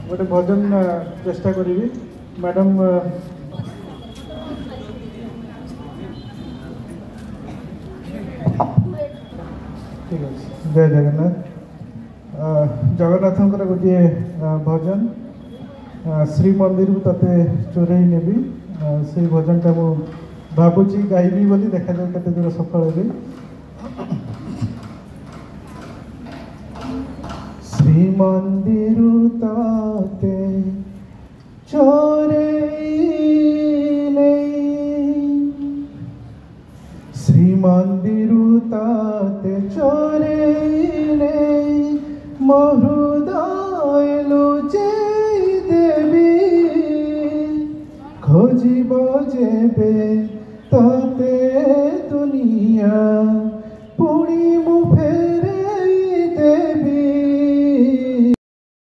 गोटे भजन चेष्टा करी मैडम ठीक है जय जगन्नाथ जगन्नाथ गोटे भजन श्री मंदिर को तते चोरई नेबी से भजन टा मु भावुची गाइबी बोली देखा जाए केते दूर सफल हेबी श्री मंदिर ताते चोरई